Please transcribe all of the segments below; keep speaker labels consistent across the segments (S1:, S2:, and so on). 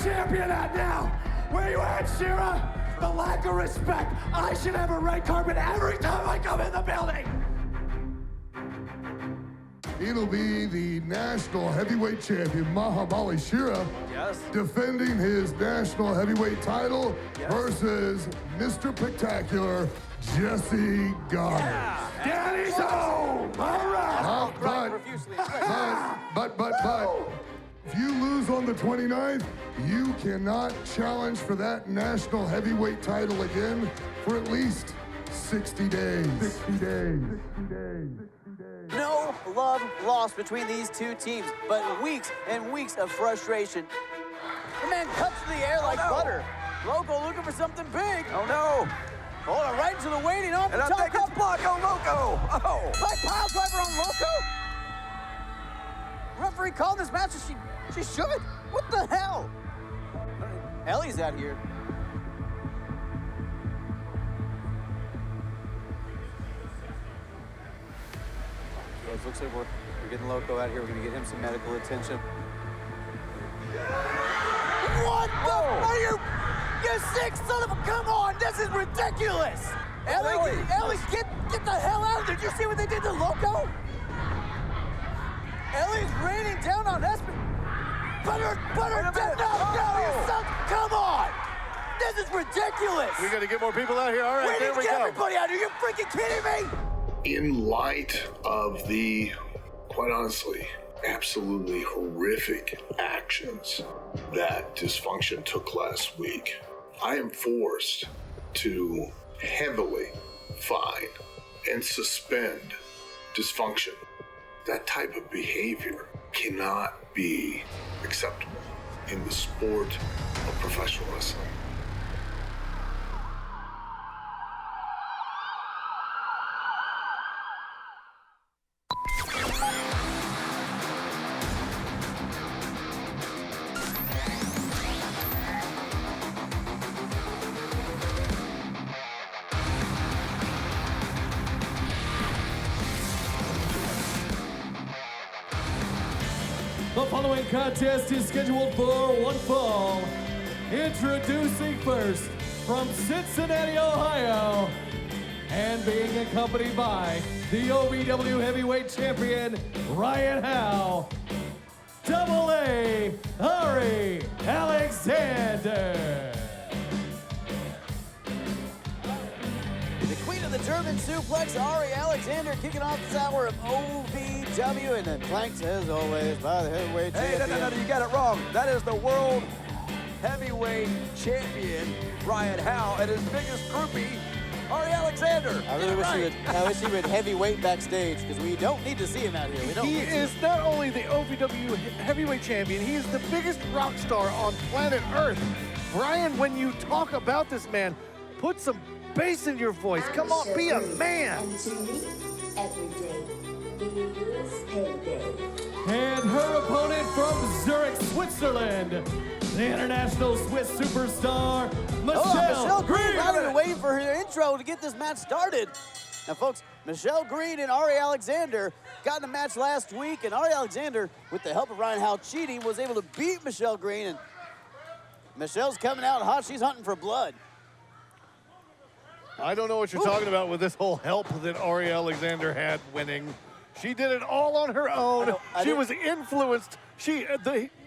S1: champion at now? Where you at, Shira? The lack of respect. I should have a red carpet every time I come in the building.
S2: It'll be the national heavyweight champion, Mahamali Shira,
S3: yes,
S2: defending his national heavyweight title versus Mr. Spectacular, Jesse Goddard.
S3: Yeah.
S1: Daddy's home! All right!
S2: But, if you lose on the 29th, you cannot challenge for that national heavyweight title again for at least 60 days. 60 days. 60 days.
S4: No love lost between these two teams, but weeks and weeks of frustration. The man cuts to the air like butter. Loco looking for something big.
S3: Oh no!
S4: Hold on, right into the waiting off the
S3: And I
S4: top
S3: think it's block. Oh, Loco! Oh!
S4: By pile driver on Loco. Referee called this match, and she should. What the hell? Ellie's out here. It looks like we're getting Loco out here. We're gonna get him some medical attention. What the? Are you sick son of a? Come on, this is ridiculous. Ellie, get the hell out of there. Did you see what they did to Loco? Ellie's raining down on Espen. Butter, no, you son. Come on. This is ridiculous.
S5: We gotta get more people out here. All right, there we go.
S4: Everybody out here. You're freaking kidding me?
S6: In light of the, quite honestly, absolutely horrific actions that Dysfunction took last week, I am forced to heavily fine and suspend Dysfunction. That type of behavior cannot be acceptable in the sport of professional wrestling.
S7: The following contest is scheduled for one fall. Introducing first, from Cincinnati, Ohio, and being accompanied by the OVW Heavyweight Champion, Ryan Howe, AA, Arie Alexander.
S4: The queen of the German suplex, Arie Alexander, kicking off this hour of OVW, and then flanked, as always, by the heavyweight champion.
S3: No, you got it wrong. That is the world heavyweight champion, Ryan Howe, and his biggest groupie, Arie Alexander.
S4: I wish he would heavyweight backstage, because we don't need to see him out here.
S5: He is not only the OVW heavyweight champion, he is the biggest rock star on planet Earth. Brian, when you talk about this man, put some bass in your voice. Come on, be a man.
S8: Every day is payday.
S7: And her opponent from Zurich, Switzerland, the international Swiss superstar, Michelle Green.
S4: I've been waiting for her intro to get this match started. Now, folks, Michelle Green and Arie Alexander got in a match last week, and Arie Alexander, with the help of Ryan Howe cheating, was able to beat Michelle Green, and Michelle's coming out hot. She's hunting for blood.
S5: I don't know what you're talking about with this whole help that Arie Alexander had winning. She did it all on her own. She was influenced.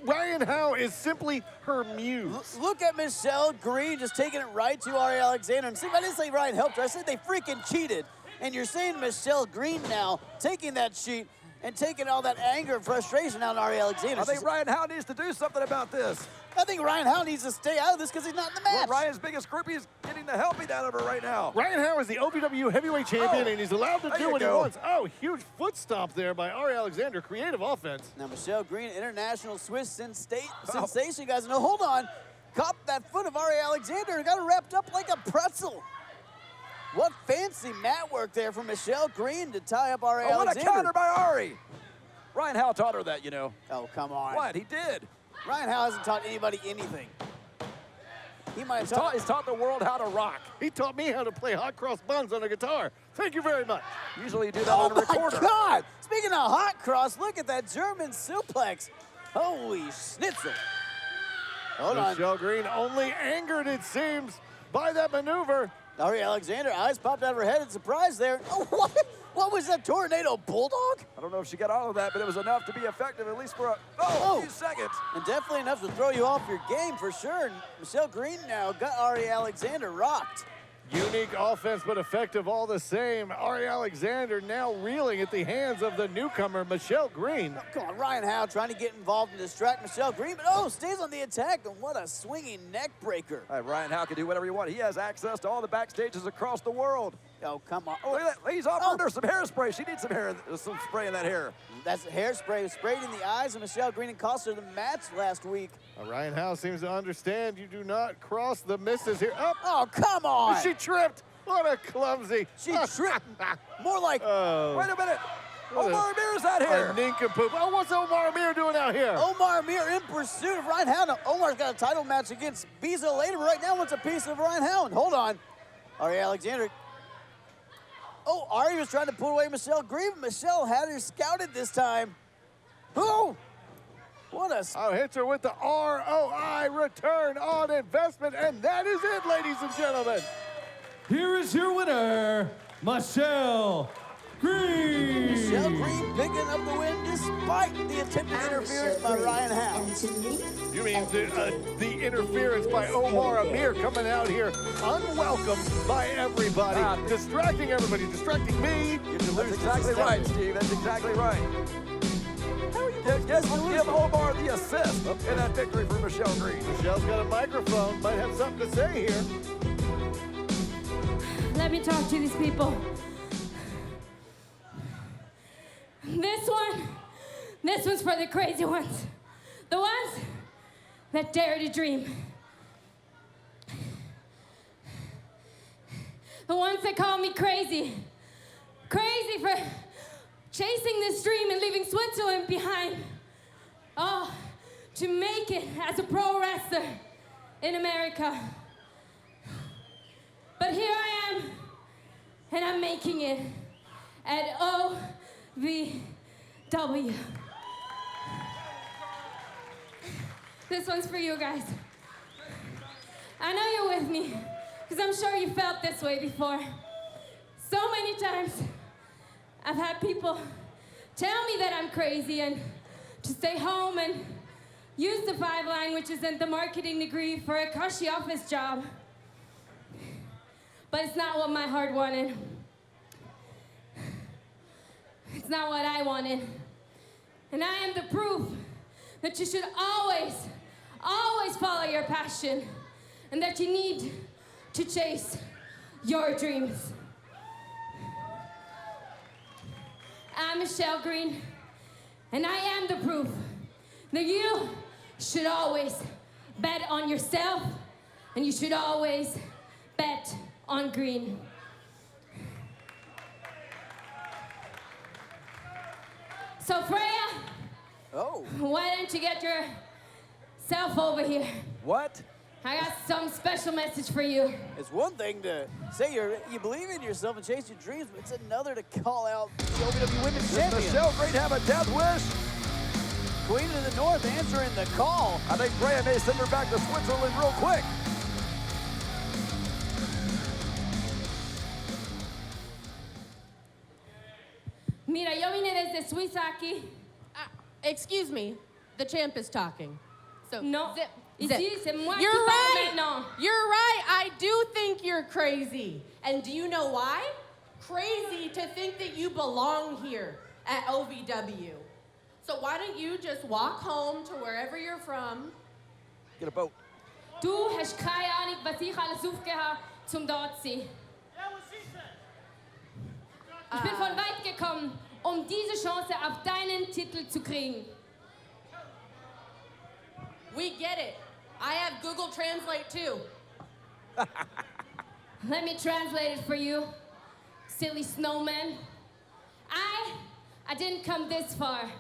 S5: Ryan Howe is simply her muse.
S4: Look at Michelle Green just taking it right to Arie Alexander. And see, I didn't say Ryan helped her. I said they freaking cheated. And you're saying Michelle Green now taking that cheat and taking all that anger and frustration out on Arie Alexander.
S3: I think Ryan Howe needs to do something about this.
S4: I think Ryan Howe needs to stay out of this because he's not in the match.
S3: Well, Ryan's biggest groupie is getting the help out of her right now.
S5: Ryan Howe is the OVW heavyweight champion, and he's allowed to do what he wants. Oh, huge foot stomp there by Arie Alexander. Creative offense.
S4: Now, Michelle Green, international Swiss sensation, you guys know. Hold on. Caught that foot of Arie Alexander and got it wrapped up like a pretzel. What fancy mat work there from Michelle Green to tie up Arie Alexander.
S3: What a counter by Arie. Ryan Howe taught her that, you know.
S4: Oh, come on.
S3: What? He did.
S4: Ryan Howe hasn't taught anybody anything. He might have
S3: he's taught the world how to rock.
S5: He taught me how to play hot cross buns on a guitar. Thank you very much.
S3: Usually you do that on a recorder.
S4: Oh, my God. Speaking of hot cross, look at that German suplex. Holy schnitzel. Hold on.
S5: Michelle Green only angered, it seems, by that maneuver.
S4: Arie Alexander, eyes popped out of her head in surprise there. Oh, what was that, tornado bulldog?
S3: I don't know if she got all of that, but it was enough to be effective, at least for a few seconds.
S4: And definitely enough to throw you off your game for sure. And Michelle Green now got Arie Alexander rocked.
S5: Unique offense, but effective all the same. Arie Alexander now reeling at the hands of the newcomer, Michelle Green.
S4: Oh, come on, Ryan Howe trying to get involved and distract Michelle Green, but stays on the attack, and what a swinging neck breaker.
S3: All right, Ryan Howe can do whatever he wants. He has access to all the backstages across the world.
S4: Oh, come on.
S3: Look at that. He's offering her some hairspray. She needs some spray in that hair.
S4: That's hairspray sprayed in the eyes of Michelle Green and cost her the match last week.
S5: Ryan Howe seems to understand you do not cross the misses here. Up.
S4: Oh, come on.
S5: She tripped. What a clumsy.
S4: She tripped. More like.
S3: Wait a minute. Omar Amir is out here.
S5: A nincompoop. Oh, what's Omar Amir doing out here?
S4: Omar Amir in pursuit of Ryan Howe. Now, Omar's got a title match against Bizo later, but right now wants a piece of Ryan Howe. And hold on. Arie Alexander. Oh, Arie was trying to pull away Michelle Green, but Michelle had her scouted this time. Oh! What a...
S5: Oh, hits her with the ROI, return on investment, and that is it, ladies and gentlemen.
S7: Here is your winner, Michelle Green.
S4: Michelle Green picking up the win despite the attempted interference by Ryan Howe.
S8: And to me,
S5: You mean the interference by Omar Amir coming out here unwelcome by everybody, distracting everybody, distracting me.
S3: That's exactly right, Steve. That's exactly right. Give Omar the assist in that victory for Michelle Green.
S5: Michelle's got a microphone, might have something to say here.
S9: Let me talk to these people. This one's for the crazy ones. The ones that dare to dream. The ones that call me crazy. Crazy for chasing this dream and leaving Switzerland behind. Oh, to make it as a pro wrestler in America. But here I am, and I'm making it at OVW. This one's for you guys. I know you're with me, because I'm sure you felt this way before. So many times, I've had people tell me that I'm crazy and to stay home and use the 5 line, which isn't the marketing degree, for a cushy office job. But it's not what my heart wanted. It's not what I wanted. And I am the proof that you should always, always follow your passion and that you need to chase your dreams. I'm Michelle Green, and I am the proof that you should always bet on yourself and you should always bet on green. So Freya, why don't you get yourself over here?
S3: What?
S9: I got some special message for you.
S4: It's one thing to say you believe in yourself and chase your dreams, but it's another to call out the OVW Women's Champion.
S3: Does Michelle Green have a death wish?
S4: Queen of the North answering the call.
S3: I think Freya may send her back to Switzerland real quick.
S9: Mira, yo vine desde Suiza aquí.
S10: Excuse me, the champ is talking. So
S9: No,
S10: zip.
S9: ici c'est moi qui
S10: You're
S9: parle
S10: right.
S9: maintenant.
S10: You're right. I do think you're crazy. And do you know why? Crazy to think that you belong here at OVW. So why don't you just walk home to wherever you're from?
S3: Get a boat.
S9: Du hast keine Ahnung, was ich alles aufgehört zum dort zu sein. Ich bin von weit gekommen, um diese Chance auf deinen Titel zu kriegen.
S10: We get it. I have Google Translate too.
S9: Let me translate it for you, silly snowman. I didn't come this far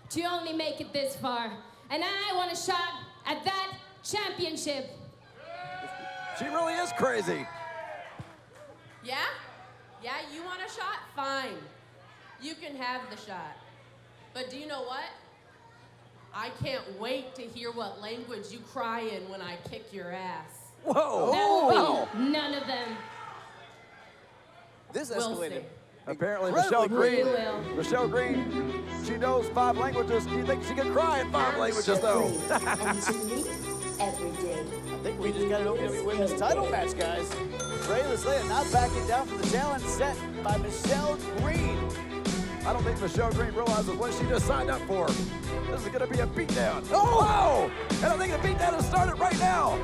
S9: to only make it this far. And I want a shot at that championship.
S3: She really is crazy.
S10: Yeah? Yeah, you want a shot? Fine. You can have the shot. But do you know what? I can't wait to hear what language you cry in when I kick your ass.
S3: Whoa!
S9: That will be none of them.
S4: This
S10: We'll
S4: escalated.
S10: see.
S3: Apparently,
S4: Incredibly
S3: Michelle Green, she knows 5 languages. Do you think she can cry in 5 languages, though?
S8: And to me, every day.
S4: I think we just got an OVW Women's title match, guys. Freya the Slayer not backing down from the challenge set by Michelle Green.
S3: I don't think Michelle Green realizes what she just signed up for. This is going to be a beatdown. Oh, wow! And I think the beatdown has started right now.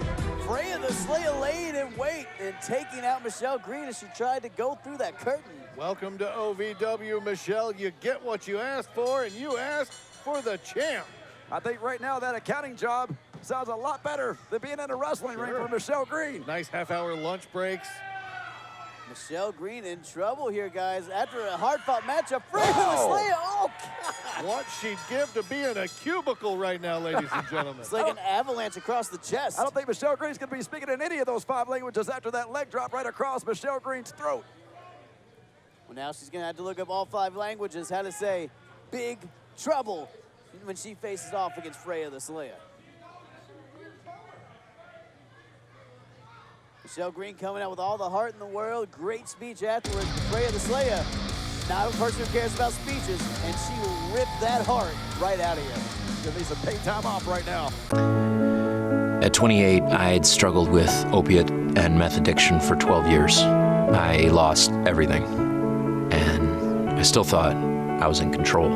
S4: Freya the Slayer laid in wait and taking out Michelle Green as she tried to go through that curtain.
S5: Welcome to OVW, Michelle. You get what you asked for, and you asked for the champ.
S3: I think right now that accounting job sounds a lot better than being in a wrestling ring for Michelle Green.
S5: Nice half-hour lunch breaks.
S4: Michelle Green in trouble here, guys. After a hard-fought matchup, Freya the Slayer, oh, God.
S5: What she'd give to be in a cubicle right now, ladies and gentlemen.
S4: It's like an avalanche across the chest.
S3: I don't think Michelle Green's going to be speaking in any of those 5 languages after that leg drop right across Michelle Green's throat.
S4: Well, now she's going to have to look up all 5 languages, how to say big trouble when she faces off against Freya the Slayer. Michelle Green coming out with all the heart in the world. Great speech afterwards. Freya the Slayer, not a person who cares about speeches, and she will rip that heart right out of you.
S3: Give me some paid time off right now.
S11: At 28, I had struggled with opiate and meth addiction for 12 years. I lost everything, and I still thought I was in control.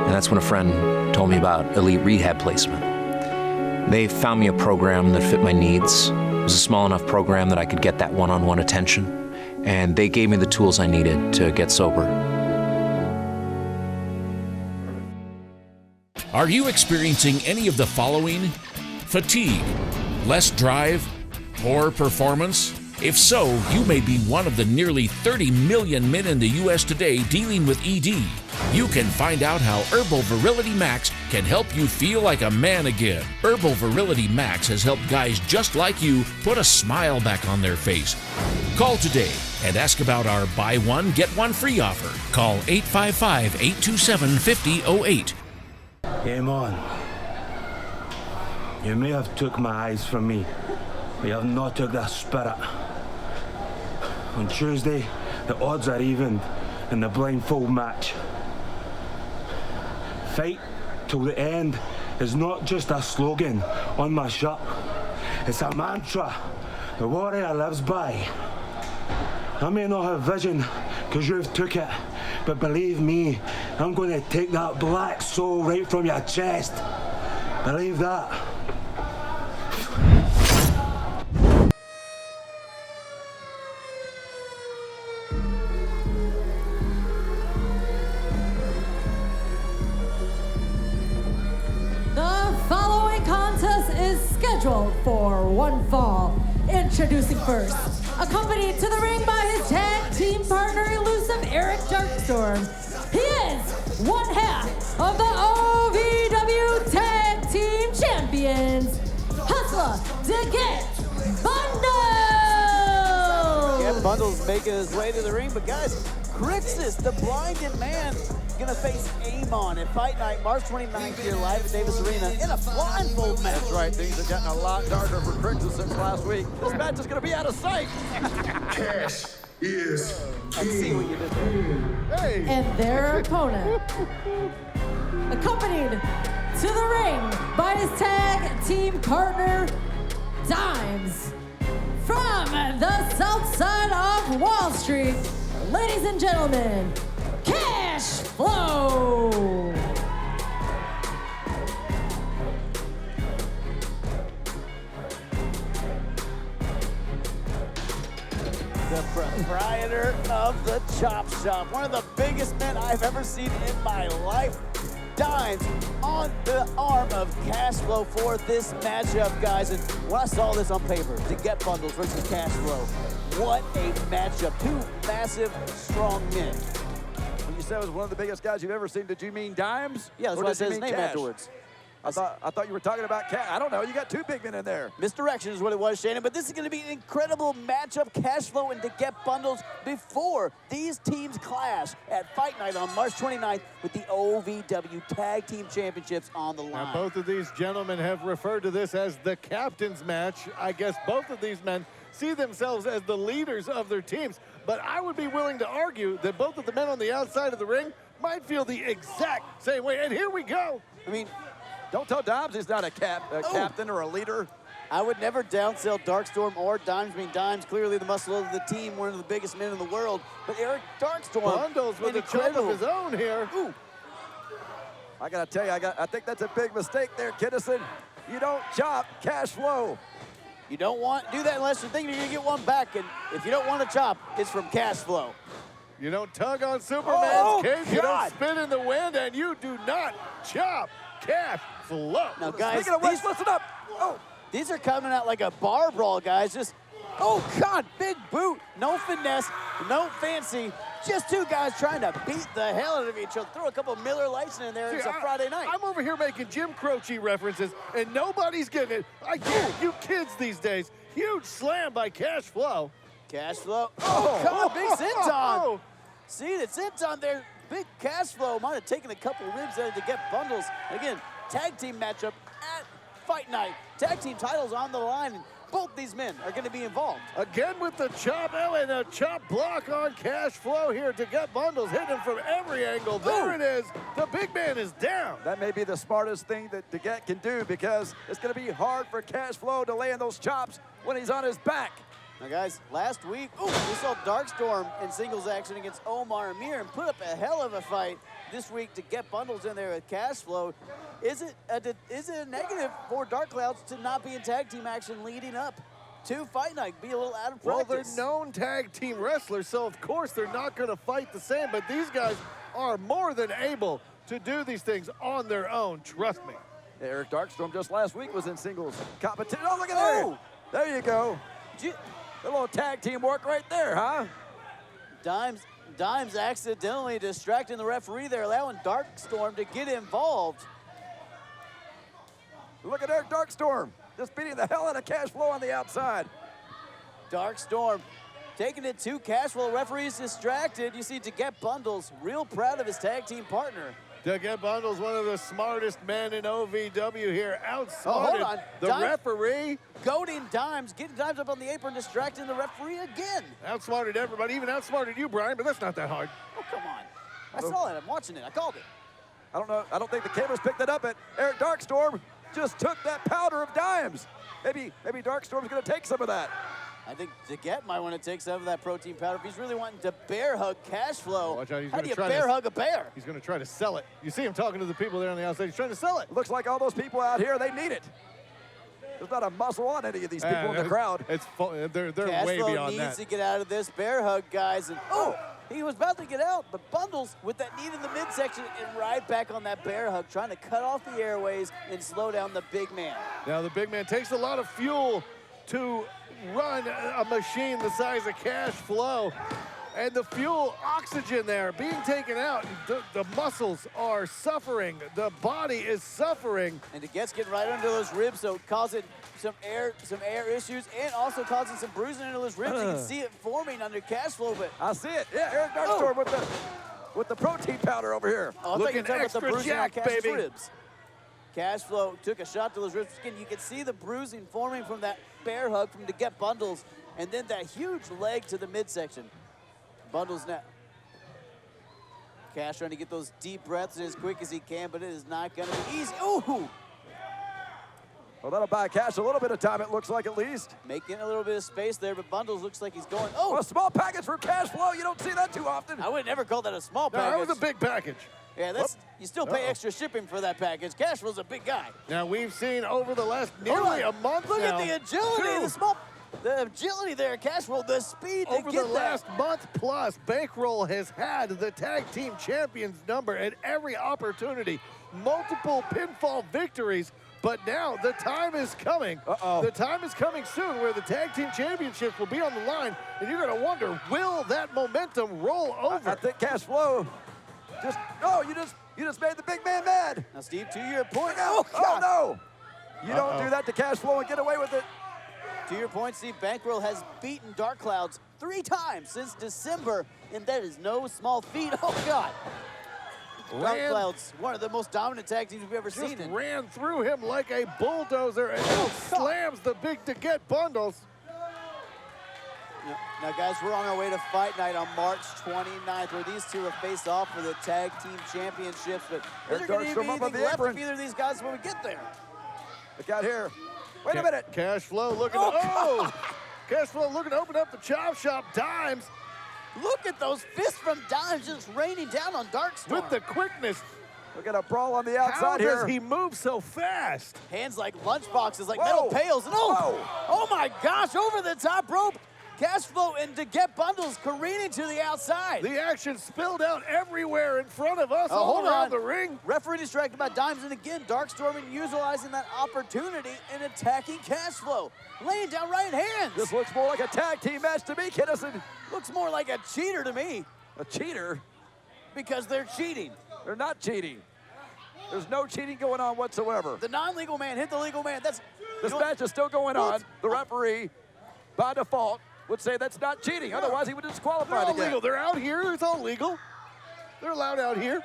S11: And that's when a friend told me about Elite Rehab Placement. They found me a program that fit my needs. It was a small enough program that I could get that one-on-one attention, and they gave me the tools I needed to get sober.
S12: Are you experiencing any of the following? Fatigue, less drive, poor performance? If so, you may be one of the nearly 30 million men in the U.S. today dealing with ED. You can find out how Herbal Virility Max can help you feel like a man again. Herbal Virility Max has helped guys just like you put a smile back on their face. Call today and ask about our buy one, get one free offer. Call 855-827-5008.
S13: Game on. You may have took my eyes from me, but you have not took the spirit. On Tuesday, the odds are evened in the blindfold match. Fight till the end is not just a slogan on my shirt. It's a mantra the warrior lives by. I may not have vision because you've took it, but believe me, I'm going to take that black soul right from your chest. Believe that.
S14: For one fall. Introducing first, accompanied to the ring by his tag team partner Elusive Eric Darkstorm. He is one half of the OVW Tag Team Champions, Hustler Deget Bundlez.
S4: Deget Bundlez making his way to the ring, but guys, Crixus, the blinded man, gonna face Amon at Fight Night, March 29th here live at Davis Arena in a blindfold match.
S3: That's right, things have gotten a lot darker for Crixus since last week. This match is gonna be out of sight.
S2: Cash is
S4: I see what you did there.
S5: Hey.
S14: And their opponent, accompanied to the ring by his tag team partner, Dimes, from the south side of Wall Street, ladies and gentlemen, Cash Flow.
S4: The proprietor of the Chop Shop, one of the biggest men I've ever seen in my life. Dimes on the arm of Cash Flow for this matchup, guys. And when I saw this on paper, Deget Bundlez versus Cash Flow, what a matchup. 2 massive, strong men.
S3: When you said it was one of the biggest guys you've ever seen, did you mean Dimes?
S4: Yeah, that's
S3: or
S4: why I
S3: did
S4: said
S3: you
S4: his
S3: mean
S4: name
S3: Cash?
S4: afterwards.
S3: I thought you were talking about Cash. I don't know. You got two big men in there.
S4: Misdirection is what it was, Shannon, but this is going to be an incredible matchup. Cashflow and Deget Bundlez before these teams clash at Fight Night on March 29th with the OVW Tag Team Championships on the line.
S5: Now, both of these gentlemen have referred to this as the captain's match. I guess both of these men see themselves as the leaders of their teams, but I would be willing to argue that both of the men on the outside of the ring might feel the exact same way, and here we go.
S4: I mean,
S3: don't tell Dimes he's not a captain or a leader.
S4: I would never downsell Darkstorm or Dimes. I mean, Dimes, clearly the muscle of the team, one of the biggest men in the world. But Eric Darkstorm,
S5: Bundlez with a chop of his own here.
S4: Ooh.
S3: I gotta tell you, I think that's a big mistake there, Kinnison. You don't chop Cashflow.
S4: You don't want to do that unless you're thinking you're gonna get one back. And if you don't want to chop, it's from Cashflow.
S5: You don't tug on Superman's cape, you don't
S4: God.
S5: spin in the wind, and you do not chop Cashflow.
S4: Now, guys,
S3: Speaking of which, listen up. Oh,
S4: these are coming out like a bar brawl, guys. Just, oh, God, big boot. No finesse, no fancy. Just two guys trying to beat the hell out of each other. Throw a couple Miller Lights in there. It's a Friday night.
S5: I'm over here making Jim Croce references, and nobody's getting it. I get it. You kids these days. Huge slam by Cashflow.
S4: Cashflow. Oh, God, big senton. See, the senton there. Big Cashflow might have taken a couple ribs out to get Bundlez. Again, tag team matchup at Fight Night. Tag team titles on the line. And both these men are going to be involved.
S5: Again with the chop, and a chop block on Cashflow here to get Bundlez, hitting him from every angle. There it is. The big man is down.
S3: that may be the smartest thing that Deget can do because it's going to be hard for Cashflow to land those chops when he's on his back.
S4: Now, guys, last week, we saw Darkstorm in singles action against Omar Amir and put up a hell of a fight. This week to get Bundlez in there with Cashflow. Is it a negative for DarKKloudZ to not be in tag team action leading up to Fight Night? Be a little out of practice.
S5: Well, they're known tag team wrestlers, so of course they're not going to fight the same, but these guys are more than able to do these things on their own, trust me.
S3: Eric Darkstorm just last week was in singles competition. Oh, look at there. There you go. A little tag team work right there, huh?
S4: Dimes accidentally distracting the referee there, allowing Darkstorm to get involved.
S3: Look at Eric Darkstorm, just beating the hell out of Cashflow on the outside.
S4: Darkstorm taking it to Cashflow. Referee's distracted. You see Deget Bundlez real proud of his tag team partner.
S5: Deget Bundlez, one of the smartest men in OVW here, outsmarted the referee.
S4: Goading Dimes, getting Dimes up on the apron, distracting the referee again.
S5: Outsmarted everybody, even outsmarted you, Brian, but that's not that hard.
S4: Oh, come on. I saw it, I'm watching it, I called it.
S3: I don't know, I don't think the cameras picked it up, but Eric Darkstorm just took that powder of Dimes. Maybe Darkstorm's gonna take some of that.
S4: I think Deget might want to take some of that protein powder if he's really wanting to bear hug Cashflow.
S5: Watch out,
S4: How do you bear hug a bear?
S5: He's going to try to sell it. You see him talking to the people there on the outside. He's trying to sell it.
S3: Looks like all those people out here, they need it. There's not a muscle on any of these people in the crowd.
S5: They're way
S4: Cashflow
S5: beyond that.
S4: needs to get out of this bear hug, guys. And he was about to get out, but Bundlez with that knee in the midsection and right back on that bear hug, trying to cut off the airways and slow down the big man.
S5: Now the big man takes a lot of fuel to run a machine the size of Cashflow, and the fuel oxygen there being taken out. The muscles are suffering. The body is suffering.
S4: And Deget's getting right under those ribs, so causing some air issues and also causing some bruising into those ribs. You can see it forming under Cashflow, but
S3: I see it. Yeah, Eric Darkstorm with the protein powder over here.
S4: Looking
S5: extra jacked, baby.
S4: Ribs. Cashflow took a shot to those ribs. Again, you can see the bruising forming from that bear hug from Deget Bundlez, and then that huge leg to the midsection. Bundlez now. Cash trying to get those deep breaths in as quick as he can, but it is not going to be easy. Ooh!
S3: Well, that'll buy Cash a little bit of time, it looks like, at least.
S4: Making a little bit of space there, but Bundlez looks like he's going.
S3: A small package for Cashflow. You don't see that too often.
S4: I would never call that a small package.
S5: No, that was a big package.
S4: Yeah, you still pay extra shipping for that package. Cashflow's a big guy.
S5: Now we've seen over the last nearly a month
S4: Look
S5: now.
S4: at the agility, the agility there, Cashflow, the speed to
S5: over
S4: get
S5: the last month plus, Bankroll has had the tag team champions number at every opportunity. Multiple pinfall victories, but now the time is coming. The time is coming soon where the tag team championships will be on the line, and you're going to wonder, will that momentum roll over?
S3: I think Cashflow You just made the big man mad.
S4: Now, Steve, to your point.
S3: Oh, no. You don't do that to Cash Flow and get away with it.
S4: To your point, Steve, Bankroll has beaten DarKKloudZ 3 times since December, and that is no small feat. Oh, God. DarKKloudZ, one of the most dominant tag teams we've ever seen.
S5: Just ran through him like a bulldozer and slams the big Deget Bundlez.
S4: Now, guys, we're on our way to Fight Night on March 29th, where these two will face off for the tag team championships. But is there going to be anything left of either of these guys when we get there?
S3: Look out here. Wait a minute.
S5: Cash Flow looking Cash Flow looking to open up the chop shop. Dimes.
S4: Look at those fists from Dimes just raining down on Darkstorm.
S5: With the quickness.
S3: Look at a brawl on the outside here.
S5: How does he move so fast?
S4: Hands like lunchboxes, like metal pails. And oh my gosh, over the top rope. Cash Flow and Deget Bundlez careening to the outside.
S5: The action spilled out everywhere in front of us, all around the ring.
S4: Referee distracted by Dimes, and again, Darkstorm utilizing that opportunity and attacking Cash Flow. Laying down right hands.
S3: This looks more like a tag team match to me, Kinnison.
S4: Looks more like a cheater to me.
S3: A cheater?
S4: Because they're cheating.
S3: They're not cheating. There's no cheating going on whatsoever.
S4: The non-legal man hit the legal man. This
S3: match is still going on. The referee, by default, would say that's not cheating. Otherwise, he would disqualify
S5: They're
S3: the
S5: all legal. They're out here. It's all legal. They're allowed out here.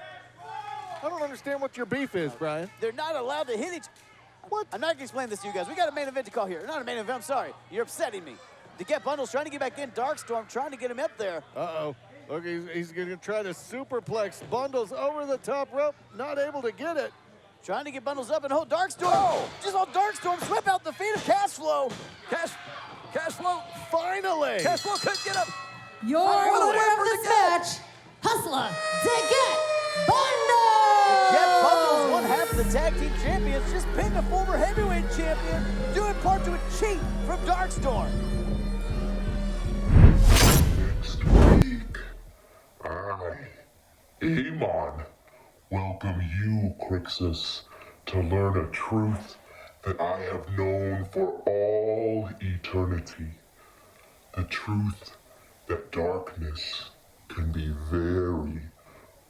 S5: I don't understand what your beef is, Brian.
S4: They're not allowed to hit each. What? I'm not going to explain this to you guys. We got a main event to call here. Not a main event. I'm sorry. You're upsetting me. Deget Bundlez trying to get back in. Darkstorm trying to get him up there.
S5: Uh-oh. Look, he's going to try to superplex Bundlez over the top rope. Not able to get it.
S4: Trying to get Bundlez up and hold Darkstorm. Just hold Darkstorm sweep out the feet of Cash Flow.
S3: Cash Flow.
S5: Finally.
S3: Cash Flow couldn't get up.
S14: Your winner of this match, Hustler Deget Bundlez.
S4: Deget Bundlez, one half of the tag team champions, just pinned a former heavyweight champion, due in part to a cheat from Darkstorm.
S6: Next week, I, Amon, welcome you, Crixus, to learn a truth that I have known for all eternity. The truth that darkness can be very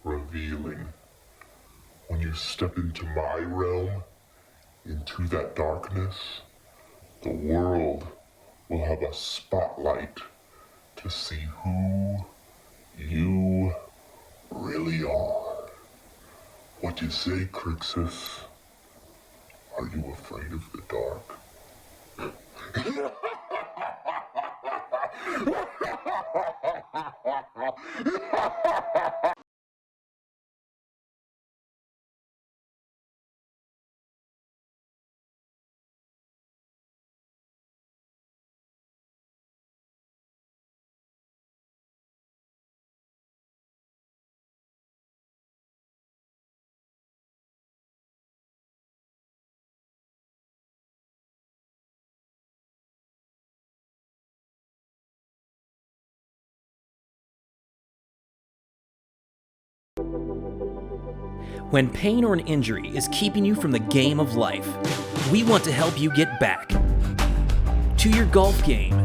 S6: revealing. When you step into my realm, into that darkness, the world will have a spotlight to see who you really are. What you say, Crixus? Are you afraid of the dark?
S15: When pain or an injury is keeping you from the game of life, we want to help you get back to your golf game,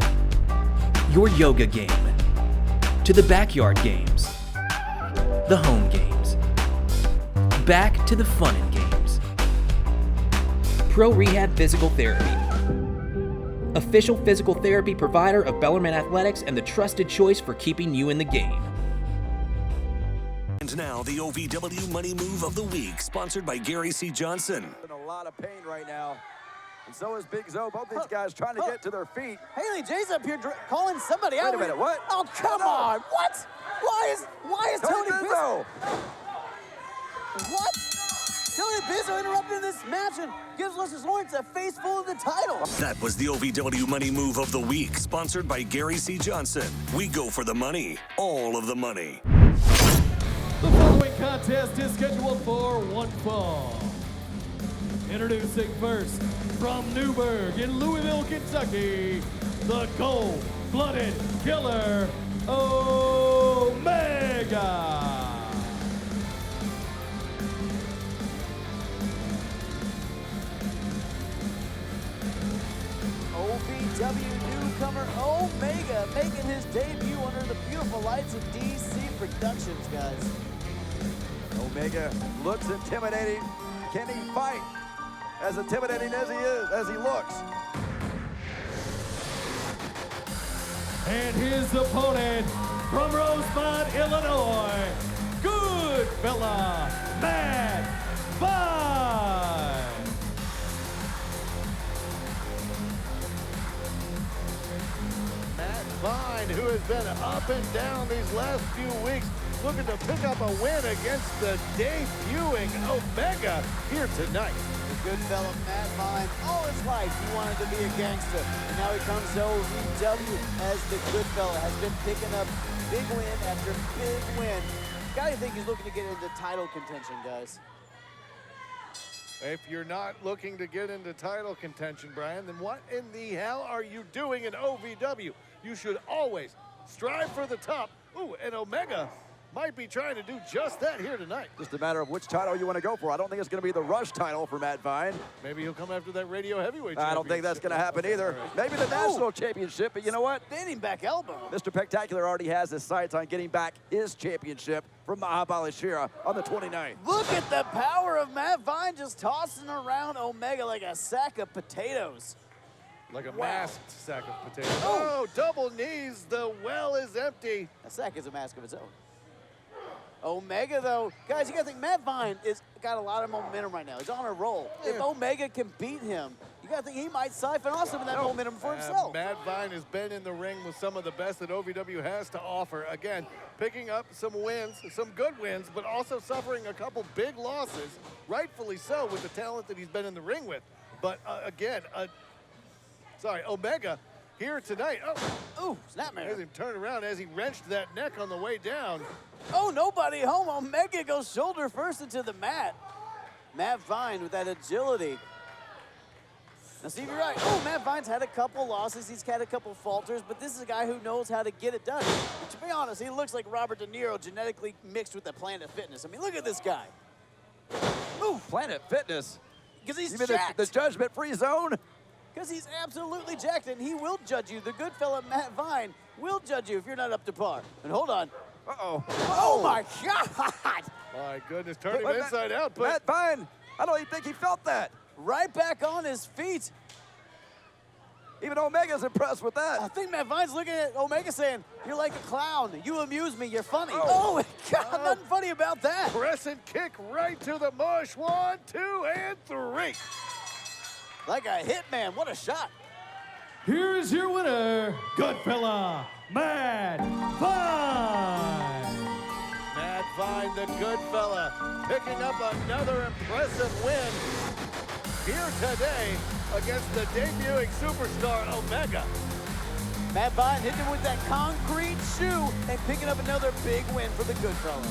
S15: your yoga game, to the backyard games, the home games, back to the fun and games. Pro Rehab Physical Therapy, official physical therapy provider of Bellarmine Athletics and the trusted choice for keeping you in the game.
S16: And now, the OVW Money Move of the Week, sponsored by Gary C. Johnson.
S3: In a lot of pain right now. And so is Bizo. Both these guys trying to get to their feet.
S4: Haley J's up here calling somebody out.
S3: Wait a minute, what?
S4: Oh, come on. What? Why is Tony Bizo? What? Tony Bizo interrupting this match and gives Lucius Lawrence a face full of the title.
S16: That was the OVW Money Move of the Week, sponsored by Gary C. Johnson. We go for the money, all of the money.
S7: The following contest is scheduled for one fall. Introducing first, from Newburgh in Louisville, Kentucky, the cold-blooded killer, Omega.
S4: OVW newcomer Omega making his debut under the beautiful lights of DC Productions, guys.
S3: Omega looks intimidating. Can he fight as intimidating as he is, as he looks?
S7: And his opponent from Rosemont, Illinois, Goodfella, Matt Vine.
S5: Matt Vine, who has been up and down these last few weeks, looking to pick up a win against the debuting Omega here tonight.
S4: The good fella Matt Vine, all his life he wanted to be a gangster, and now he comes to OVW as the good fella, has been picking up big win after big win. Gotta think he's looking to get into title contention, guys.
S5: If you're not looking to get into title contention, Brian, then what in the hell are you doing in OVW? You should always strive for the top. Ooh, and Omega might be trying to do just that here tonight.
S3: Just a matter of which title you want to go for. I don't think it's going to be the Rush title for Matt Vine.
S5: Maybe he'll come after that radio heavyweight
S3: I don't think that's going to happen either. Maybe the national championship, but you know what?
S4: Standing back elbow.
S3: Mr. Spectacular already has his sights on getting back his championship from Mahabali on the 29th.
S4: Look at the power of Matt Vine just tossing around Omega like a sack of potatoes.
S5: Like a masked sack of potatoes. Oh, double knees. The well is empty.
S4: That sack is a mask of its own. Omega, though, guys, you got to think Matt Vine is got a lot of momentum right now. He's on a roll. Yeah. If Omega can beat him, you got to think he might siphon off some of that momentum for himself.
S5: Matt Vine has been in the ring with some of the best that OVW has to offer. Again, picking up some wins, some good wins, but also suffering a couple big losses, rightfully so, with the talent that he's been in the ring with. But again, Omega here tonight.
S4: Oh, snapmare.
S5: As he turned around, as he wrenched that neck on the way down.
S4: Oh, nobody home. Omega goes shoulder first into the mat. Matt Vine with that agility. Now, see if you're right. Oh, Matt Vine's had a couple losses. He's had a couple falters, but this is a guy who knows how to get it done. And to be honest, he looks like Robert De Niro genetically mixed with the Planet Fitness. I mean, look at this guy.
S3: Ooh, Planet Fitness.
S4: Because he's
S3: jacked. The judgment-free zone?
S4: Because he's absolutely jacked, and he will judge you. The good fella Matt Vine will judge you if you're not up to par. And hold on.
S3: Uh-oh.
S4: Oh, my God.
S5: My goodness, turn him inside out. But
S3: Matt Vine, I don't even think he felt that.
S4: Right back on his feet.
S3: Even Omega's impressed with that.
S4: I think Matt Vine's looking at Omega saying, you're like a clown. You amuse me. You're funny. Oh my God, nothing funny about that.
S5: Press and kick right to the mush. 1, 2, and 3.
S4: Like a hitman. What a shot.
S7: Here is your winner, Goodfella, Matt Vine.
S5: Matt Vine, the good fella, picking up another impressive win here today against the debuting superstar Omega.
S4: Matt Vine hitting him with that concrete shoe and picking up another big win for the good fella.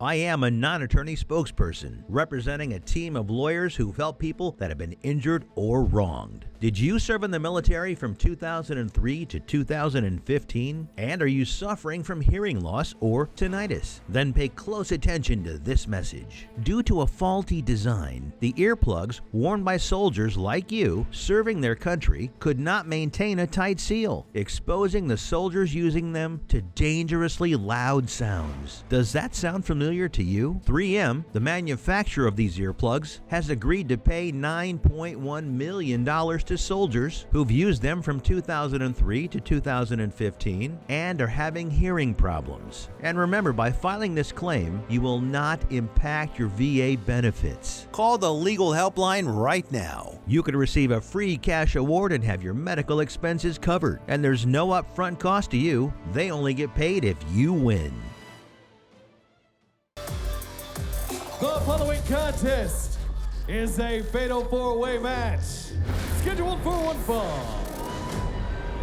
S17: I am a non-attorney spokesperson representing a team of lawyers who've helped people that have been injured or wronged. Did you serve in the military from 2003 to 2015? And are you suffering from hearing loss or tinnitus? Then pay close attention to this message. Due to a faulty design, the earplugs worn by soldiers like you serving their country could not maintain a tight seal, exposing the soldiers using them to dangerously loud sounds. Does that sound familiar to you? 3M, the manufacturer of these earplugs, has agreed to pay $9.1 million to soldiers who've used them from 2003 to 2015 and are having hearing problems. And remember, by filing this claim, you will not impact your VA benefits. Call the legal helpline right now. You could receive a free cash award and have your medical expenses covered. And there's no upfront cost to you. They only get paid if you win.
S7: The following contest is a fatal four-way match scheduled for one fall.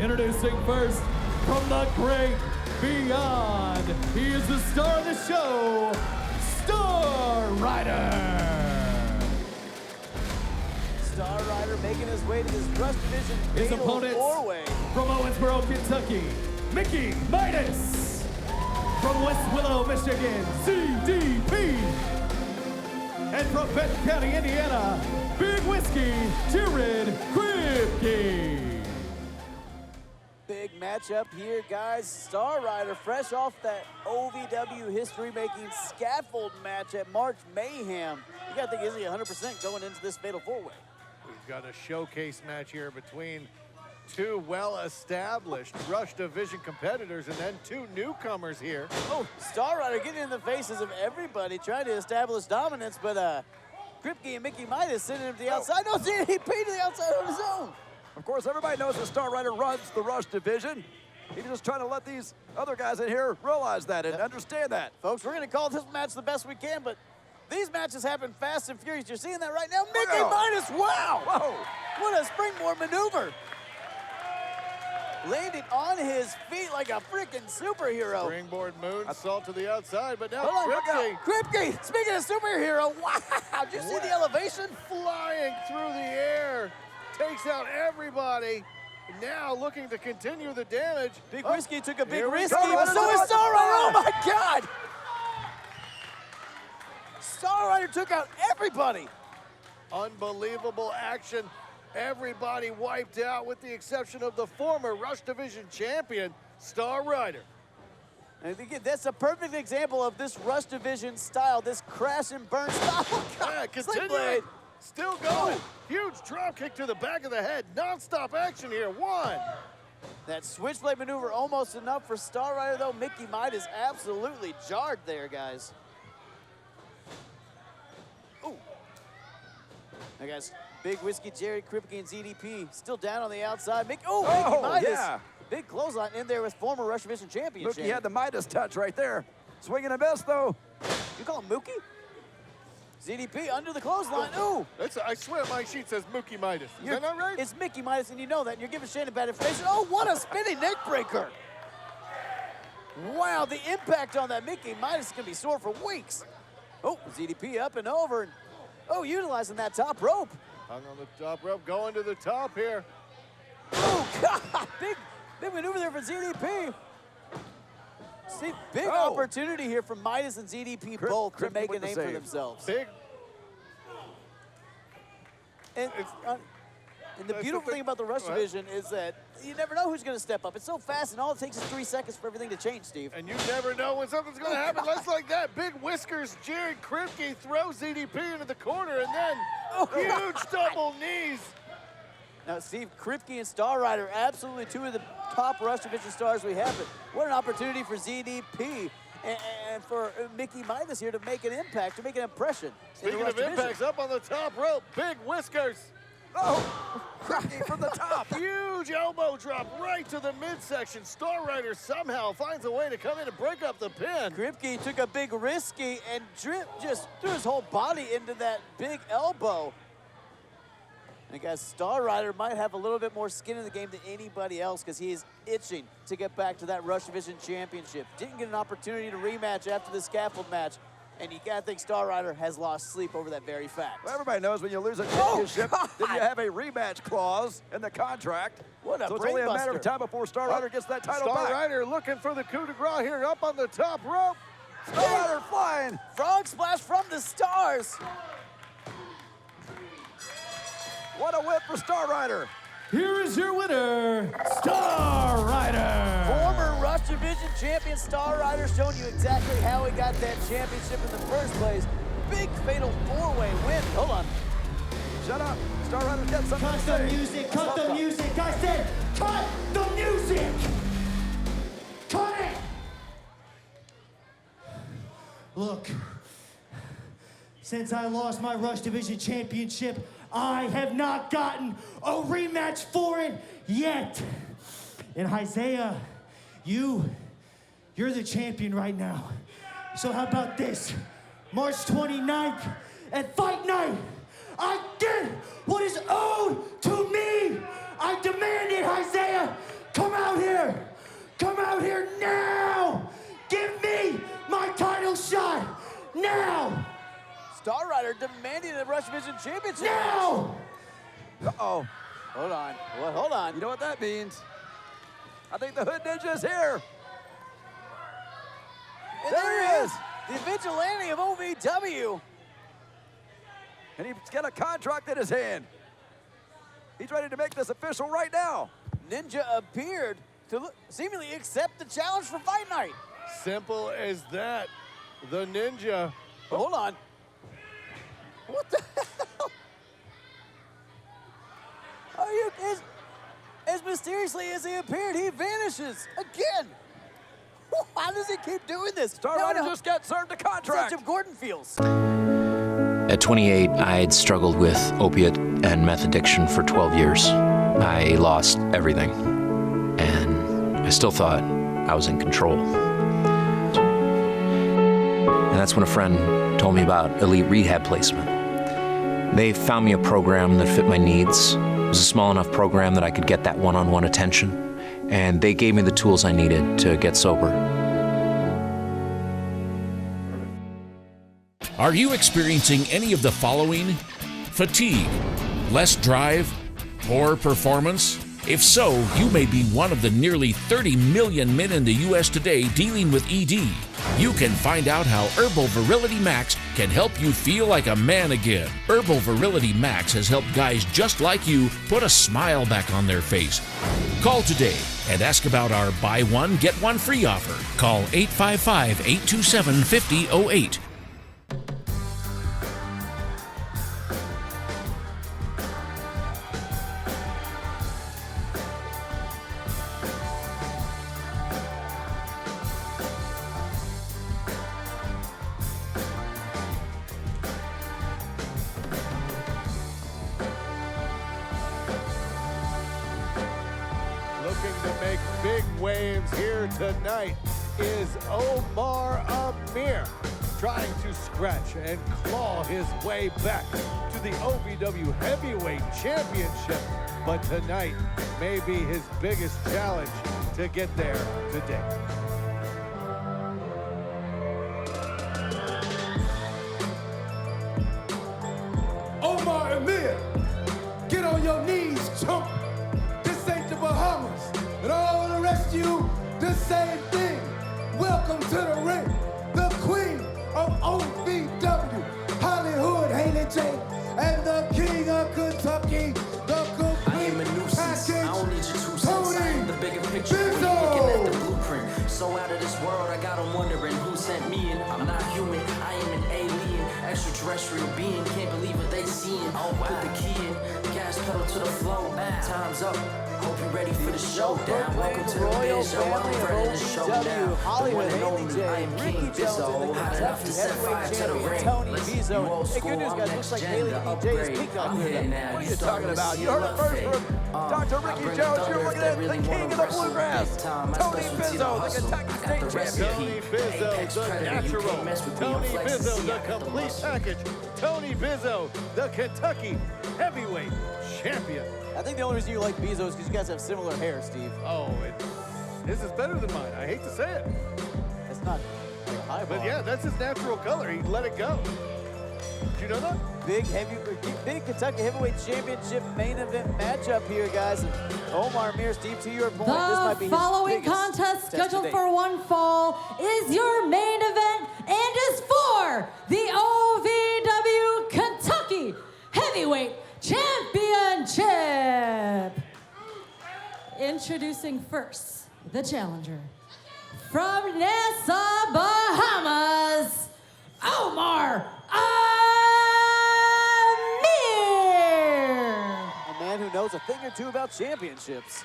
S7: Introducing first from the great beyond, he is the star of the show, Star Rider.
S4: Star Rider making his way to this Rush Division
S7: His
S4: fatal
S7: opponent
S4: four-way.
S7: from Owensboro, Kentucky, Mickey Midas. From West Willow, Michigan, CDP. And from Benton County, Indiana, Big Whiskey, Jared Kripke.
S4: Big big matchup here, guys. Star Rider, fresh off that OVW history-making scaffold match at March Mayhem. You gotta think, is he 100% going into this fatal four-way?
S5: We've got a showcase match here between two well-established Rush Division competitors and then two newcomers here.
S4: Oh, Star Rider getting in the faces of everybody, trying to establish dominance, but Kripke and Mickey Midas sending him to the outside. No, ZDP to the outside on his own.
S3: Of course, everybody knows that Star Rider runs the Rush Division. He's just trying to let these other guys in here realize that and understand that.
S4: Folks, we're gonna call this match the best we can, but these matches happen fast and furious. You're seeing that right now. Mickey Midas, wow!
S3: Whoa!
S4: What a springboard maneuver. Landing on his feet like a freaking superhero.
S5: Springboard moonsault to the outside, but now
S4: Kripke. Kripke, speaking of superhero, wow! Did you see the elevation?
S5: Flying through the air, takes out everybody. Now looking to continue the damage.
S4: Big Whiskey took a big risky,
S5: go.
S4: but so is Star Rider. Oh my God! Star Rider took out everybody.
S5: Unbelievable action. Everybody wiped out with the exception of the former Rush Division champion, Star Rider.
S4: And again, that's a perfect example of this Rush Division style, this crash and burn style.
S5: Yeah, continuing. Still going. Huge drop kick to the back of the head. Non-stop action here. One.
S4: That switchblade maneuver almost enough for Star Rider, though. Mickey Midas absolutely jarred there, guys. Ooh. Now, guys, Big Whiskey, Jerry, Kripke, and ZDP still down on the outside. Mickey Midas.
S3: Yeah.
S4: Big clothesline in there with former Rush Division champion.
S3: Mookie had the Midas touch right there. Swinging a miss, though.
S4: You call him Mookie? ZDP under the clothesline. Ooh!
S5: I swear my sheet says Mookie Midas. Is that not right?
S4: It's Mickey Midas, and you know that. And you're giving Shannon bad information. Oh, what a spinning neck breaker. Wow, the impact on that Mickey Midas is going to be sore for weeks. Oh, ZDP up and over. And, oh, utilizing that top rope.
S5: Hung on the top rope, going to the top here.
S4: Oh, God. Big maneuver there for ZDP. See, big opportunity here for Midas and ZDP both to make a name for themselves.
S5: Big.
S4: And the beautiful thing about the Rush Division is that you never know who's going to step up. It's so fast, and all it takes is 3 seconds for everything to change, Steve.
S5: And you never know when something's going to happen. Just like that. Big Whiskers, Jared Kripke throws ZDP into the corner, and then huge double knees.
S4: Now, Steve, Kripke and Star Rider, absolutely two of the top Rush Division stars we have. But what an opportunity for ZDP and for Mickey Midas here to make an impact, to make an impression.
S5: Speaking of impacts, up on the top rope, Big Whiskers.
S3: Oh, Kripke from the top.
S5: Huge elbow drop right to the midsection. Star Rider somehow finds a way to come in and break up the pin.
S4: Kripke took a big risky and just threw his whole body into that big elbow. And guys, Star Rider might have a little bit more skin in the game than anybody else because he is itching to get back to that Rush Division Championship. Didn't get an opportunity to rematch after the scaffold match, and you gotta think Star Rider has lost sleep over that very fact.
S3: Well, everybody knows when you lose a championship, then you have a rematch clause in the contract.
S4: What a
S3: So it's only a matter of time before Star Rider gets that title back.
S5: Star Rider looking for the coup de grace here up on the top rope.
S3: Star Rider flying.
S4: Frog splash from the stars.
S3: What a whip for Star Rider.
S7: Here is your winner, Star Rider.
S4: Former Rush Division champion Star Rider, showing you exactly how he got that championship in the first place. Big fatal four-way win. Hold on.
S3: Shut up. Star Rider's got something to say.
S1: Cut the music, cut the music. I said, cut the music. Cut it. Look, since I lost my Rush Division championship, I have not gotten a rematch for it yet. And Isaiah, you're the champion right now. So how about this? March 29th at Fight Night, I get what is owed to me. I demand it, Isaiah. Come out here. Come out here now. Give me my title shot now.
S4: Star Rider demanding a Rush Division championship.
S1: Now!
S3: Uh-oh.
S4: Hold on. Well, hold on.
S3: You know what that means? I think the Hood Ninja is here.
S4: And there he is. The vigilante of OVW.
S3: And he's got a contract in his hand. He's ready to make this official right now.
S4: Ninja appeared to seemingly accept the challenge for Fight Night.
S5: Simple as that. The Ninja.
S4: Hold on. What the hell? Are you, as mysteriously as he appeared, he vanishes again. How does he keep doing this?
S3: Star Rider just got served a contract.
S4: Jim Gordon feels.
S11: At 28, I'd struggled with opiate and meth addiction for 12 years. I lost everything, and I still thought I was in control. And that's when a friend told me about elite rehab placement. They found me a program that fit my needs. It was a small enough program that I could get that one-on-one attention, and they gave me the tools I needed to get sober.
S12: Are you experiencing any of the following? Fatigue, less drive, poor performance? If so, you may be one of the nearly 30 million men in the U.S. today dealing with ED. You can find out how Herbal Virility Max can help you feel like a man again. Herbal Virility Max has helped guys just like you put a smile back on their face. Call today and ask about our buy one, get one free offer. Call 855-827-5008.
S5: Tonight is Omar Amir, trying to scratch and claw his way back to the OVW Heavyweight Championship. But tonight may be his biggest challenge to get there today.
S18: Omar Amir, get on your knees, chump. This ain't the Bahamas, and all the rest of you, the same thing. Welcome to the ring, the queen of OVW, HollyHood, Haley J, and the king of Kentucky, the complete package, Tony Bizo.
S19: So out of this world, I got 'em wondering who sent me in. I'm not human, I am an alien, extraterrestrial being. Can't believe what they seeing. Oh, wow. Put the key in, gas pedal to the floor. Time's up. Hope you're ready for the showdown. Welcome to the
S4: Royal
S19: Bizo. I'm
S4: family
S19: ready
S4: of
S19: to showdown.
S4: HollyHood, Haley J,
S19: I am King
S4: Ricky Jones,
S19: Bizo.
S4: and the
S19: Hot enough to set
S4: Kentucky
S19: fire to the
S4: Heavyweight
S19: ring.
S4: Tony
S19: Listen,
S4: Bizo.
S19: you old
S4: Hey,
S19: school,
S4: good news,
S19: I'm
S4: guys.
S19: next
S4: Looks like
S19: gen,
S4: Haley
S19: the
S4: J is
S19: upgrade.
S4: peaked on
S19: I'm
S4: here.
S19: here now.
S3: What are you talking about? You heard it first from Dr. Ricky Jones. You're looking at the king of the bluegrass, Tony Bizo, the Kentucky State Champion.
S5: Tony Bizo, the natural. Tony Bizo, the complete package. Tony Bizo, the Kentucky Heavyweight Champion.
S4: I think the only reason you like Bizo is because you guys have similar hair, Steve.
S5: Oh, his is better than mine. I hate to say it.
S4: It's not like a high bar.
S5: But yeah, that's his natural color. He let it go. Did you know that?
S4: Big Kentucky Heavyweight Championship main event matchup here, guys. And Omar Amir, Steve, to your point, this might be
S14: The
S4: his
S14: following
S4: biggest
S14: contest
S4: test
S14: scheduled
S4: to date.
S14: for one fall is your main event and is for the OVW Kentucky Heavyweight Championship. Introducing first, the challenger. From Nassau, Bahamas, Omar Amir.
S4: A man who knows a thing or two about championships.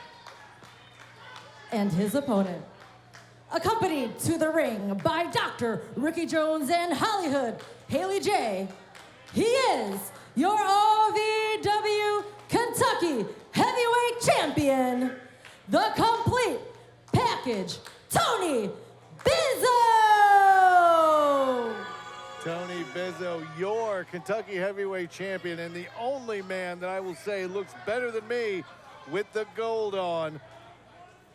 S14: And his opponent. Accompanied to the ring by Dr. Ricky Jones and HollyHood, Haley J. He is your OVW Kentucky Heavyweight Champion, the complete package, Tony Bizo!
S5: Tony Bizo, your Kentucky Heavyweight Champion, and the only man that I will say looks better than me with the gold on.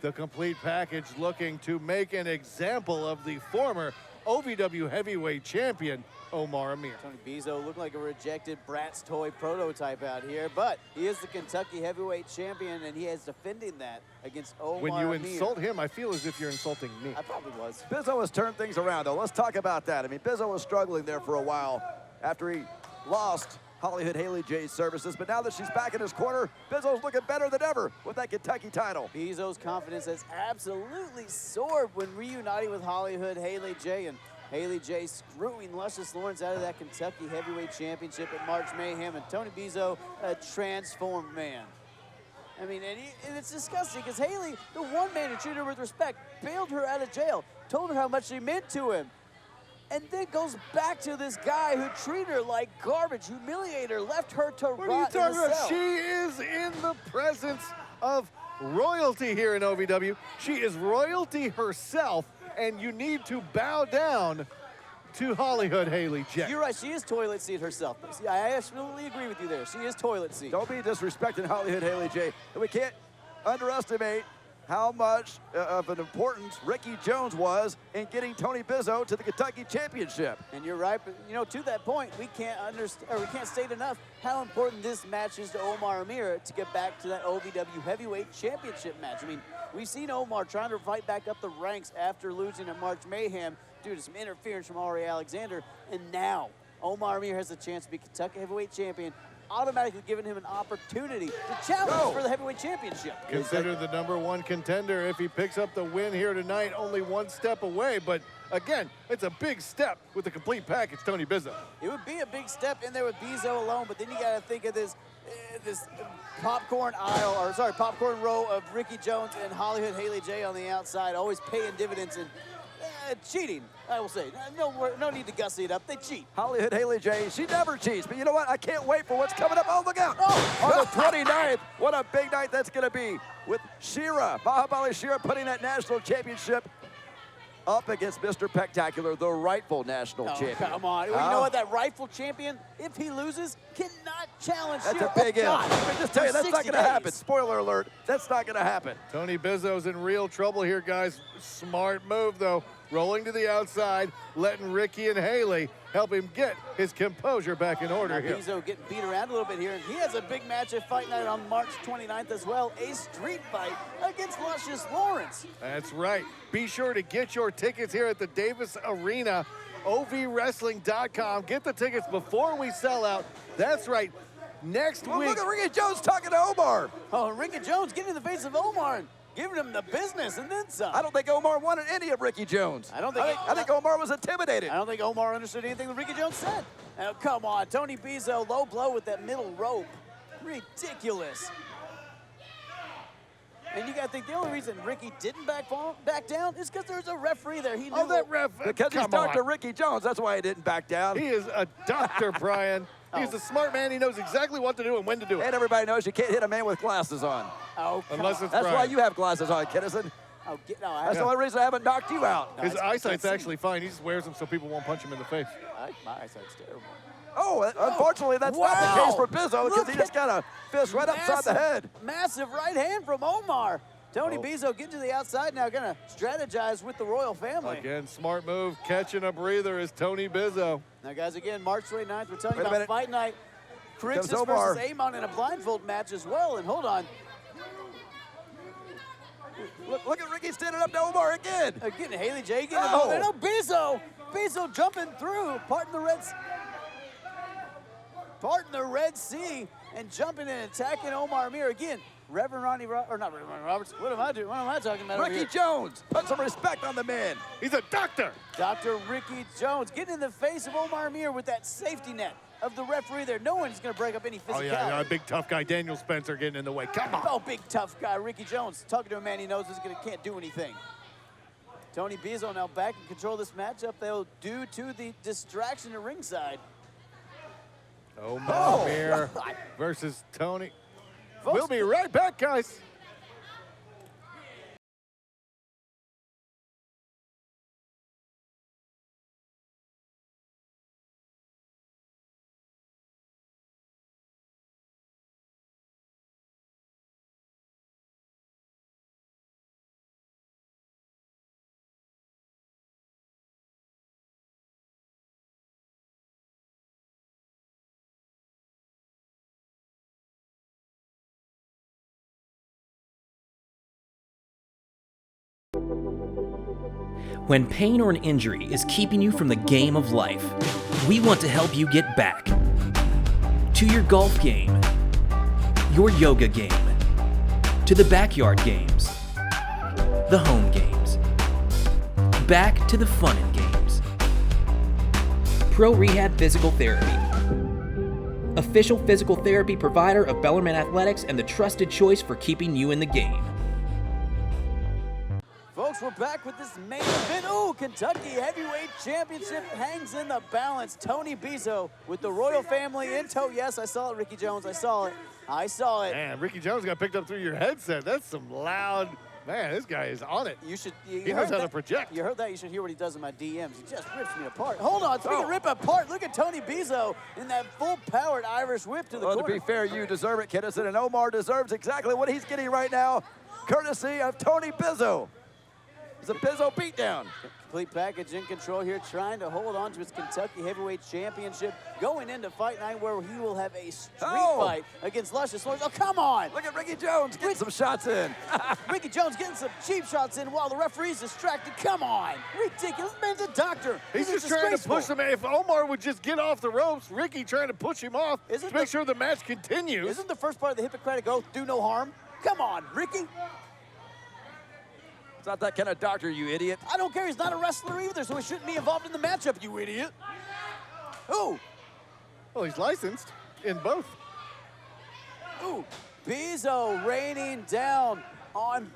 S5: The complete package, looking to make an example of the former OVW Heavyweight Champion, Omar Amir.
S4: Tony Bizo looked like a rejected Bratz toy prototype out here, but he is the Kentucky Heavyweight Champion, and he is defending that against Omar
S5: When you
S4: Amir.
S5: insult him, I feel as if you're insulting me.
S4: I probably was.
S3: Bizo has turned things around, though. Let's talk about that. I mean, Bizo was struggling there for a while after he lost HollyHood Haley J's services, but now that she's back in his corner, Bizo's looking better than ever with that Kentucky title.
S4: Bizo's confidence has absolutely soared when reuniting with HollyHood Haley J, and Haley J screwing Luscious Lawrence out of that Kentucky Heavyweight Championship at March Mayhem, and Tony Bizo, a transformed man. I mean, and it's disgusting because Haley, the one man who treated her with respect, bailed her out of jail, told her how much she meant to him, and then goes back to this guy who treated her like garbage, humiliated her, left her to rot in the
S5: What are you talking about?
S4: cell.
S5: She is in the presence of royalty here in OVW. She is royalty herself, and you need to bow down to HollyHood Haley J.
S4: You're right, she is toilet seat herself. See, I absolutely agree with you there. She is toilet seat.
S3: Don't be disrespecting HollyHood Haley J. And we can't underestimate how much of an importance Ricky Jones was in getting Tony Bizo to the Kentucky Championship.
S4: And you're right, but you know, to that point, we can't state enough how important this match is to Omar Amir to get back to that OVW Heavyweight Championship match. I mean, we've seen Omar trying to fight back up the ranks after losing at March Mayhem due to some interference from Arie Alexander, and now Omar Amir has a chance to be Kentucky Heavyweight Champion, automatically giving him an opportunity to challenge for the Heavyweight Championship.
S5: Considered the #1 contender if he picks up the win here tonight, only one step away, but again, it's a big step with the complete package, Tony Bizo.
S4: It would be a big step in there with Bizo alone, but then you got to think of this popcorn row of Ricky Jones and HollyHood Haley J on the outside, always paying dividends and cheating, I will say. No need to gussy it up. They cheat.
S3: HollyHood Haley J, she never cheats, but you know what? I can't wait for what's coming up. Oh, look out. On the 29th, what a big night that's going to be with Shira, Mahabali Shira putting that national championship up against Mr. Spectacular, the rightful national champion.
S4: Come on. Well, you know what? That rightful champion, if he loses, cannot challenge
S3: That's
S4: Shira.
S3: a big if.
S4: God,
S3: Let me just tell you,
S4: for
S3: that's not
S4: 60
S3: going to happen.
S4: days.
S3: Spoiler alert, that's not going to happen.
S5: Tony Bizo's in real trouble here, guys. Smart move, though. Rolling to the outside, letting Ricky and Haley help him get his composure back in order here.
S4: Bizo getting beat around a little bit here, and he has a big match at Fight Night on March 29th as well, a street fight against Luscious Lawrence.
S5: That's right. Be sure to get your tickets here at the Davis Arena, ovwrestling.com. Get the tickets before we sell out. That's right. Next week.
S3: Look at Ricky Jones talking to Omar.
S4: Oh, Ricky Jones getting in the face of Omar and giving him the business and then some.
S3: I don't think Omar wanted any of Ricky Jones. I think Omar was intimidated.
S4: I don't think Omar understood anything that Ricky Jones said. Now, come on, Tony Bizo, low blow with that middle rope. Ridiculous. And you got to think the only reason Ricky didn't back down is because there's a referee there. He knew
S5: that ref.
S3: Because he's Dr. Ricky Jones. That's why he didn't back down.
S5: He is a doctor, Brian. He's a smart man. He knows exactly what to do and when to do it.
S3: And everybody knows you can't hit a man with glasses on.
S4: Oh,
S5: unless it's
S3: That's
S5: Brian.
S3: why you have glasses on, Kinnison.
S4: Oh,
S3: That's the only reason I haven't knocked you out.
S5: His eyesight's actually fine. He just wears them so people won't punch him in the face.
S4: My eyesight's terrible.
S3: Oh, unfortunately, that's not the case for Bizo because he just got a fist right upside the head.
S4: Massive right hand from Omar. Tony Bizo getting to the outside now, going to strategize with the royal family.
S5: Again, smart move, catching a breather is Tony Bizo.
S4: Now, guys, again, March 29th, we're telling you
S3: Wait a
S4: about
S3: minute.
S4: Fight Night. Crixus versus Amon in a blindfold match as well. And hold on.
S3: Look at Ricky standing up to Omar again.
S4: Again, Haley J getting involved. And Bizo. Bizo jumping through, parting the Red Sea and jumping and attacking Omar Amir again. Reverend Ronnie Roberts. What am I doing? What am I talking about?
S3: Ricky Jones, put some respect on the man.
S5: He's a doctor.
S4: Dr. Ricky Jones getting in the face of Omar Amir with that safety net of the referee there. No one's going to break up any physicality.
S5: Oh, yeah, big tough guy Daniel Spencer getting in the way. Come on.
S4: Oh, big tough guy Ricky Jones talking to a man he knows can't do anything. Tony Bizo now back in control of this matchup, though, due to the distraction at ringside.
S5: Omar Amir versus Tony.
S4: Folks,
S5: we'll be right back, guys.
S15: When pain or an injury is keeping you from the game of life, we want to help you get back To your golf game, your yoga game, to the backyard games, the home games, back to the fun and games. Pro Rehab Physical Therapy. Official physical therapy provider of Bellarmine Athletics and the trusted choice for keeping you in the game.
S4: Folks, we're back with this main event. Ooh, Kentucky Heavyweight Championship hangs in the balance. Tony Bizo with the royal family in tow. Yes, I saw it, Ricky Jones. I saw it. I saw it.
S5: Man, Ricky Jones got picked up through your headset. That's some loud. Man, this guy is on it.
S4: You should.
S5: He knows how to project.
S4: You heard that? You should hear what he does in my DMs. He just rips me apart. Hold on, speaking of rip apart, look at Tony Bizo in that full-powered Irish whip to the corner.
S3: To be fair, you deserve it, Kinnison, and Omar deserves exactly what he's getting right now, courtesy of Tony Bizo. It's a Bizo beatdown.
S4: Complete package in control here, trying to hold on to his Kentucky Heavyweight Championship, going into Fight Night where he will have a street fight against Luscious Lawrence. Oh, come on!
S3: Look at Ricky Jones getting some shots in.
S4: Ricky Jones getting some cheap shots in while the referee's distracted. Come on! Ridiculous. Man's a doctor.
S5: He's just trying to push him. If Omar would just get off the ropes, Ricky trying to push him off to make sure the match continues.
S4: Isn't the first part of the Hippocratic Oath do no harm? Come on, Ricky.
S3: It's not that kind of doctor, you idiot.
S4: I don't care. He's not a wrestler either, so he shouldn't be involved in the matchup, you idiot. Ooh.
S5: Well, he's licensed in both.
S4: Ooh. Bizo raining down on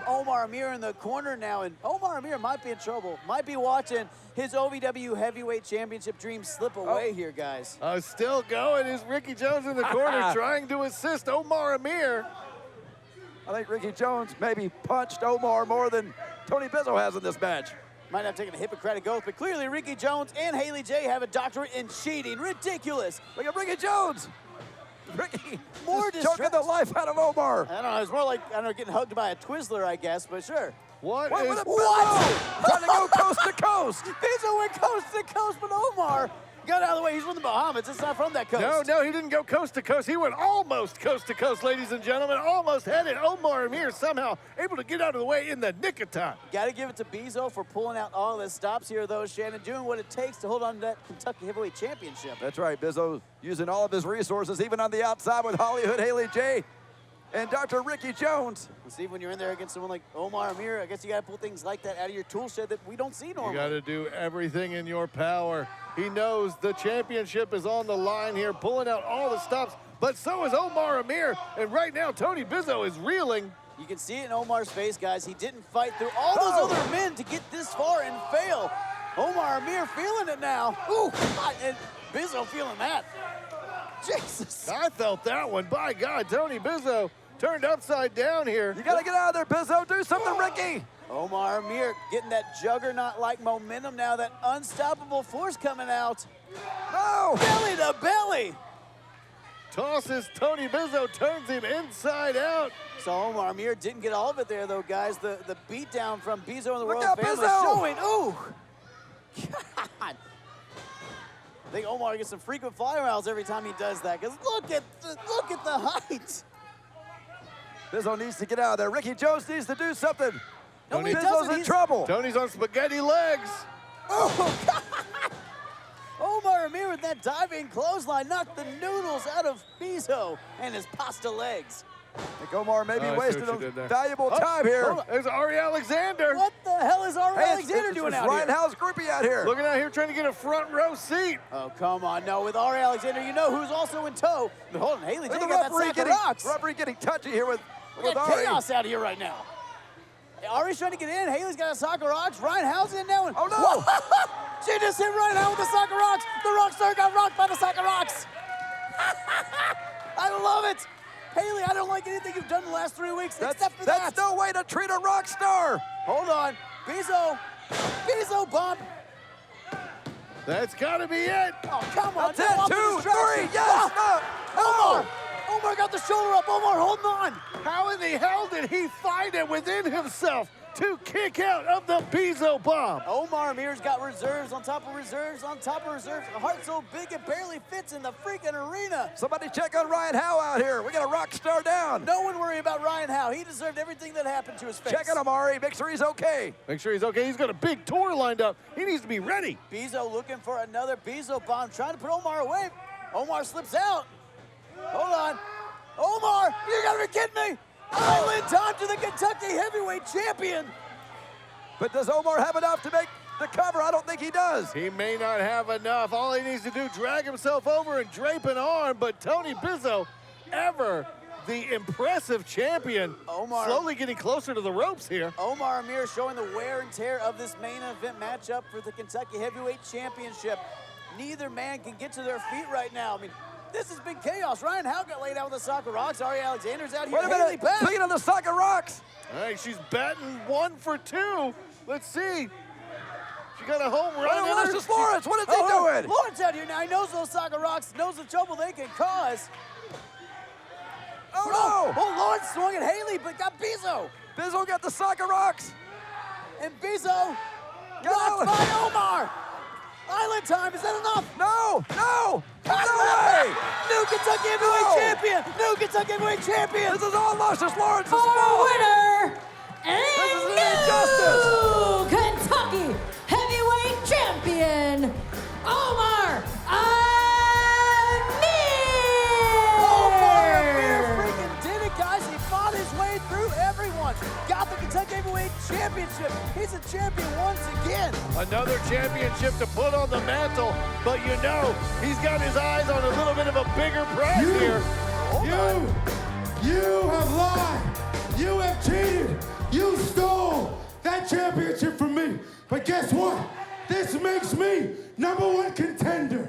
S4: Omar Amir in the corner now, and Omar Amir might be in trouble. Might be watching his OVW Heavyweight Championship dream slip away here, guys.
S5: Still going is Ricky Jones in the corner trying to assist Omar Amir.
S3: I think Ricky Jones maybe punched Omar more than Tony Bizo has in this match.
S4: Might not have taken a Hippocratic Oath, but clearly Ricky Jones and Haley J have a doctorate in cheating. Ridiculous.
S3: Look at Ricky Jones. Ricky
S4: more
S3: choking the life out of Omar.
S4: I don't know. It's more like, I don't know, getting hugged by a Twizzler, I guess, but sure.
S5: What
S3: is
S4: What?
S3: Trying to go coast to coast.
S4: Bizo went coast to coast, but Omar got out of the way. He's from the Bahamas. It's not from that coast.
S5: No, he didn't go coast to coast. He went almost coast to coast, ladies and gentlemen. Almost had it. Omar Amir somehow able to get out of the way in the nick of time.
S4: Got to give it to Bizo for pulling out all the stops here, though, Shannon, doing what it takes to hold on to that Kentucky Heavyweight Championship.
S3: That's right. Bizo using all of his resources, even on the outside with HollyHood, Haley J, and Dr. Ricky Jones.
S4: And see, when you're in there against someone like Omar Amir, I guess you got to pull things like that out of your tool shed that we don't see normally.
S5: You got to do everything in your power. He knows the championship is on the line here, pulling out all the stops, but so is Omar Amir, and right now Tony Bizo is reeling.
S4: You can see it in Omar's face, guys. He didn't fight through all those other men to get this far and fail. Omar Amir feeling it now. Ooh, and Bizo feeling that. Jesus.
S5: I felt that one. By God, Tony Bizo turned upside down here.
S3: You got to get out of there, Bizo. Do something, Ricky.
S4: Omar Amir getting that juggernaut-like momentum now, that unstoppable force coming out.
S3: No!
S4: Belly to belly.
S5: Tosses Tony Bizo, turns him inside out.
S4: So Omar Amir didn't get all of it there, though, guys. The beatdown from Bizo and the Royal
S3: out,
S4: Family
S3: Bizo.
S4: showing. Ooh. God. I think Omar gets some frequent fly miles every time he does that, because look at the height.
S3: Bizo needs to get out of there. Ricky Jones needs to do something.
S4: No, he
S3: Bizo's
S4: doesn't.
S3: in trouble.
S5: Tony's on spaghetti legs.
S4: Oh, God. Omar Amir with that diving clothesline knocked the noodles out of Bizo and his pasta legs.
S3: I think Omar maybe wasted valuable time here.
S5: There's Arie Alexander.
S4: What the hell is Arie Alexander doing out
S3: Ryan
S4: here?
S3: Howell's groupie out here.
S5: Looking out here trying to get a front row seat.
S4: Oh, come on. No, with Arie Alexander, you know who's also in tow. But hold on, Haley J got that sack of rocks.
S3: Referee getting touchy here with
S4: We got
S3: Arie.
S4: chaos out here right now. Arie's trying to get in. Haley's got a sock of rocks. Ryan Howell's in now.
S3: Oh, no.
S4: She just hit Ryan Howell with the sock of rocks. The rock star got rocked by the sock of rocks. I love it. Haley, I don't like anything you've done the last 3 weeks except for that.
S3: That's no way to treat a rock star.
S4: Hold on. Bizo bump.
S5: That's got to be it.
S4: Oh, come on.
S3: That's it. 2, 3, yes.
S4: Omar got the shoulder up. Omar holding on.
S5: How in the hell did he find it within himself to kick out of the Bizo bomb?
S4: Omar Amir's got reserves on top of reserves on top of reserves. A heart so big it barely fits in the freaking arena.
S3: Somebody check on Ryan Howell out here. We got a rock star down.
S4: No one worry about Ryan Howell. He deserved everything that happened to his face.
S3: Check on him, Arie. Make sure he's okay.
S5: Make sure he's okay. He's got a big tour lined up. He needs to be ready.
S4: Bizo looking for another Bizo bomb, trying to put Omar away. Omar slips out. Hold on. Omar, you gotta be kidding me! Island time to the Kentucky heavyweight champion!
S3: But does Omar have enough to make the cover? I don't think he does.
S5: He may not have enough. All he needs to do, drag himself over and drape an arm, but Tony Bizo, ever the impressive champion,
S4: Omar,
S5: slowly getting closer to the ropes here.
S4: Omar Amir showing the wear and tear of this main event matchup for the Kentucky Heavyweight Championship. Neither man can get to their feet right now. I mean, this has been chaos. Ryan Howe got laid out with the Soccer Rocks. Arie Alexander's out here.
S3: Wait a minute. Speaking of the Soccer Rocks.
S5: All right, she's batting 1 for 2. Let's see. She got a home run.
S3: Lawrence, what is he doing?
S4: Lawrence out here now. He knows those Soccer Rocks, knows the trouble they can cause.
S3: Oh, no!
S4: Oh, Lawrence swung at Haley, but got Bizo.
S3: Bizo got the Soccer Rocks.
S4: And Bizo blocked by Omar. Island time, is that enough?
S3: No! No
S4: way! New Kentucky Heavyweight Champion! New Kentucky Heavyweight Champion!
S3: This is all Luscious Lawrence's
S14: Our
S3: fault!
S14: winner and
S3: this is an
S14: new Kentucky Heavyweight Champion, Omar Amir!
S4: Omar Amir freaking did it, guys. He fought his way through everyone. Got the Kentucky Heavyweight Championship. He's a champion once again.
S5: Another championship to put on the mantle, but you know, he's got his eyes on a little bit of a bigger prize here.
S18: You have lied. You have cheated. You stole that championship from me. But guess what? This makes me #1 contender.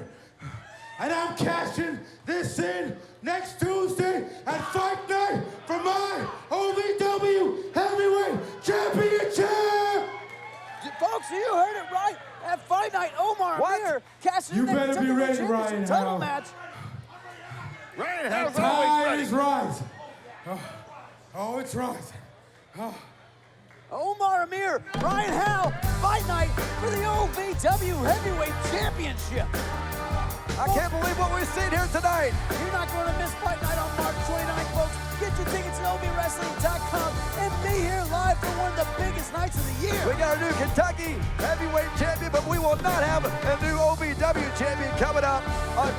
S18: And I'm cashing this in next Tuesday at Fight Night for my OVW Heavyweight Championship!
S4: Folks, you heard it right. At Fight Night, Omar Amir cashing in
S18: You
S4: that
S18: better
S4: Kentucky
S18: be ready,
S4: Championship
S18: Ryan
S4: title
S18: Howe.
S4: match.
S5: Ryan
S18: The
S5: Howe's always
S18: tide
S5: ready.
S18: is rising. Oh, it's rising. Oh.
S4: Omar Amir, Ryan Howe, Fight Night for the OVW Heavyweight Championship.
S3: I can't believe what we've seen here tonight.
S4: You're not going to miss Fight Night on March 29th, folks. Get your tickets at OVWrestling.com and be here live for one of the biggest nights of the year.
S3: We got a new Kentucky Heavyweight Champion, but we will not have a new OVW Champion coming up on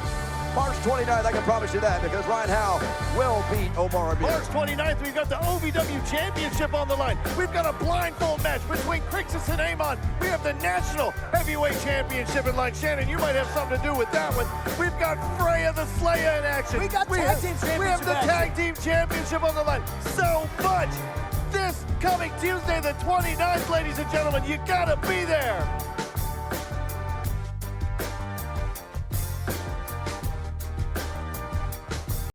S3: March 29th. I can promise you that, because Ryan Howe will beat Omar Amir.
S5: March 29th, we've got the OVW Championship on the line. We've got a blindfold match between Crixus and Amon. We have the National Heavyweight Championship in line. Shannon, you might have something to do with that one. We've got Freya the Slayer in action.
S4: We got Tag Team Championship
S5: We have the
S4: action.
S5: Tag Team Championship on the line. So much. This coming Tuesday, the 29th, ladies and gentlemen. You gotta be there.